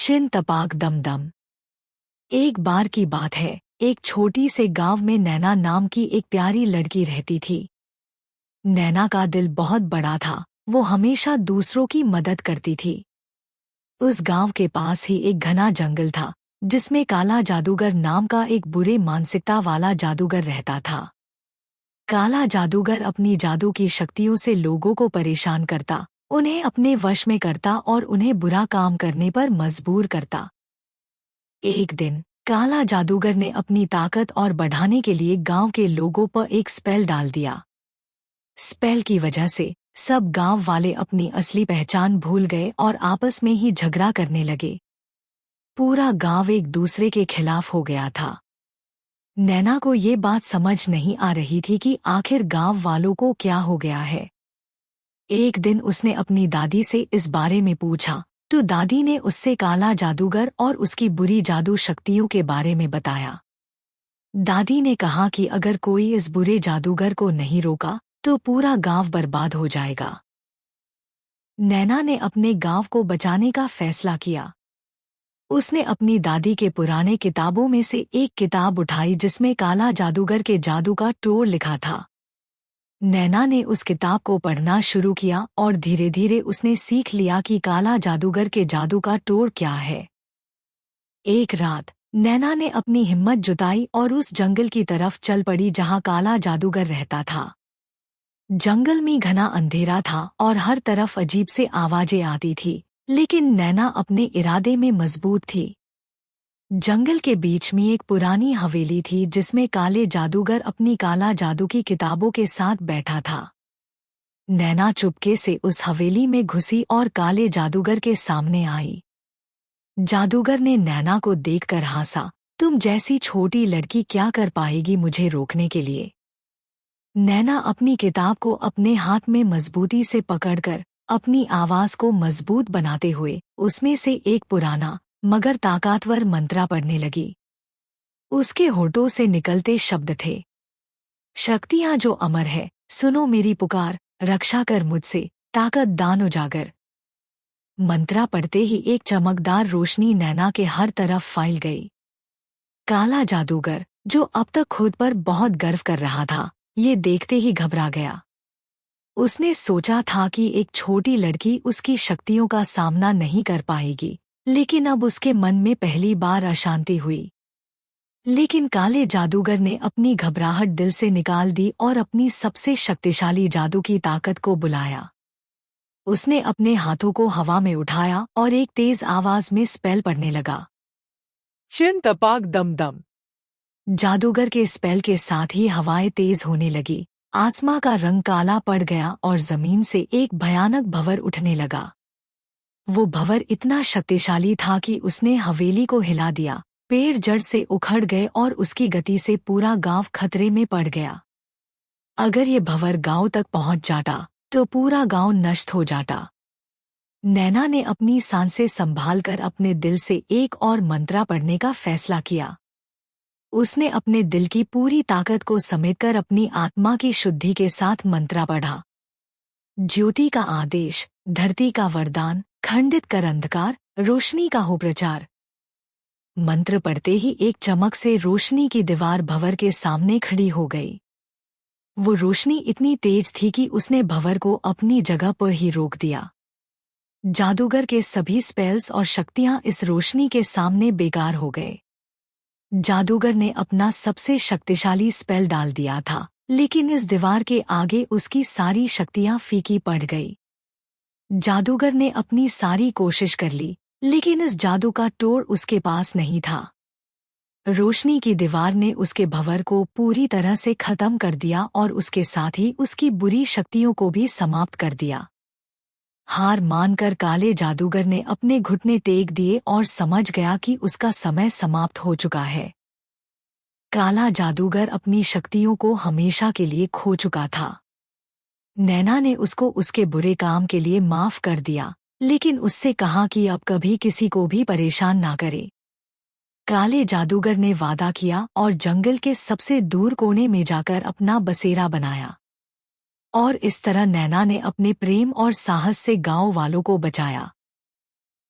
छिन तपाक दमदम। एक बार की बात है, एक छोटी से गांव में नैना नाम की एक प्यारी लड़की रहती थी। नैना का दिल बहुत बड़ा था, वो हमेशा दूसरों की मदद करती थी। उस गांव के पास ही एक घना जंगल था, जिसमें काला जादूगर नाम का एक बुरे मानसिकता वाला जादूगर रहता था। काला जादूगर अपनी जादू की शक्तियों से लोगों को परेशान करता, उन्हें अपने वश में करता और उन्हें बुरा काम करने पर मजबूर करता। एक दिन काला जादूगर ने अपनी ताकत और बढ़ाने के लिए गांव के लोगों पर एक स्पेल डाल दिया। स्पेल की वजह से सब गांव वाले अपनी असली पहचान भूल गए और आपस में ही झगड़ा करने लगे। पूरा गांव एक दूसरे के खिलाफ हो गया था। नैना को ये बात समझ नहीं आ रही थी कि आखिर गांव वालों को क्या हो गया है। एक दिन उसने अपनी दादी से इस बारे में पूछा, तो दादी ने उससे काला जादूगर और उसकी बुरी जादू शक्तियों के बारे में बताया। दादी ने कहा कि अगर कोई इस बुरे जादूगर को नहीं रोका तो पूरा गांव बर्बाद हो जाएगा। नैना ने अपने गांव को बचाने का फैसला किया। उसने अपनी दादी के पुराने किताबों में से एक किताब उठाई जिसमें काला जादूगर के जादू का टोर लिखा था। नैना ने उस किताब को पढ़ना शुरू किया और धीरे धीरे उसने सीख लिया कि काला जादूगर के जादू का टोर क्या है। एक रात नैना ने अपनी हिम्मत जुटाई और उस जंगल की तरफ चल पड़ी जहां काला जादूगर रहता था। जंगल में घना अंधेरा था और हर तरफ अजीब से आवाजें आती थी, लेकिन नैना अपने इरादे में मजबूत थी। जंगल के बीच में एक पुरानी हवेली थी जिसमें काले जादूगर अपनी काला जादू की किताबों के साथ बैठा था। नैना चुपके से उस हवेली में घुसी और काले जादूगर के सामने आई। जादूगर ने नैना को देखकर हंसा, तुम जैसी छोटी लड़की क्या कर पाएगी मुझे रोकने के लिए। नैना अपनी किताब को अपने हाथ में मजबूती से पकड़कर अपनी आवाज को मजबूत बनाते हुए उसमें से एक पुराना मगर ताकतवर मंत्रा पढ़ने लगी। उसके होठों से निकलते शब्द थे, शक्तियां जो अमर है, सुनो मेरी पुकार, रक्षा कर मुझसे, ताकत दान उजागर। मंत्रा पढ़ते ही एक चमकदार रोशनी नैना के हर तरफ फैल गई। काला जादूगर, जो अब तक खुद पर बहुत गर्व कर रहा था, ये देखते ही घबरा गया। उसने सोचा था कि एक छोटी लड़की उसकी शक्तियों का सामना नहीं कर पाएगी, लेकिन अब उसके मन में पहली बार अशांति हुई। लेकिन काले जादूगर ने अपनी घबराहट दिल से निकाल दी और अपनी सबसे शक्तिशाली जादू की ताकत को बुलाया। उसने अपने हाथों को हवा में उठाया और एक तेज आवाज में स्पेल पढ़ने लगा, छिन तपाक दमदम। जादूगर के स्पेल के साथ ही हवाएं तेज होने लगी, आसमां का रंग काला पड़ गया और जमीन से एक भयानक भंवर उठने लगा। वो भंवर इतना शक्तिशाली था कि उसने हवेली को हिला दिया, पेड़ जड़ से उखड़ गए और उसकी गति से पूरा गांव खतरे में पड़ गया। अगर ये भंवर गांव तक पहुंच जाता तो पूरा गांव नष्ट हो जाता। नैना ने अपनी सांसें संभालकर अपने दिल से एक और मंत्रा पढ़ने का फैसला किया। उसने अपने दिल की पूरी ताकत को समेटकर अपनी आत्मा की शुद्धि के साथ मंत्रा पढ़ा, ज्योति का आदेश, धरती का वरदान, खंडित कर अंधकार, रोशनी का हो प्रचार। मंत्र पढ़ते ही एक चमक से रोशनी की दीवार भंवर के सामने खड़ी हो गई। वो रोशनी इतनी तेज थी कि उसने भंवर को अपनी जगह पर ही रोक दिया। जादूगर के सभी स्पेल्स और शक्तियां इस रोशनी के सामने बेकार हो गए। जादूगर ने अपना सबसे शक्तिशाली स्पेल डाल दिया था, लेकिन इस दीवार के आगे उसकी सारी शक्तियां फीकी पड़ गई। जादूगर ने अपनी सारी कोशिश कर ली, लेकिन इस जादू का टोर उसके पास नहीं था। रोशनी की दीवार ने उसके भंवर को पूरी तरह से खत्म कर दिया और उसके साथ ही उसकी बुरी शक्तियों को भी समाप्त कर दिया। हार मानकर काले जादूगर ने अपने घुटने टेक दिए और समझ गया कि उसका समय समाप्त हो चुका है। काला जादूगर अपनी शक्तियों को हमेशा के लिए खो चुका था। नैना ने उसको उसके बुरे काम के लिए माफ कर दिया, लेकिन उससे कहा कि अब कभी किसी को भी परेशान ना करे। काले जादूगर ने वादा किया और जंगल के सबसे दूर कोने में जाकर अपना बसेरा बनाया। और इस तरह नैना ने अपने प्रेम और साहस से गांव वालों को बचाया।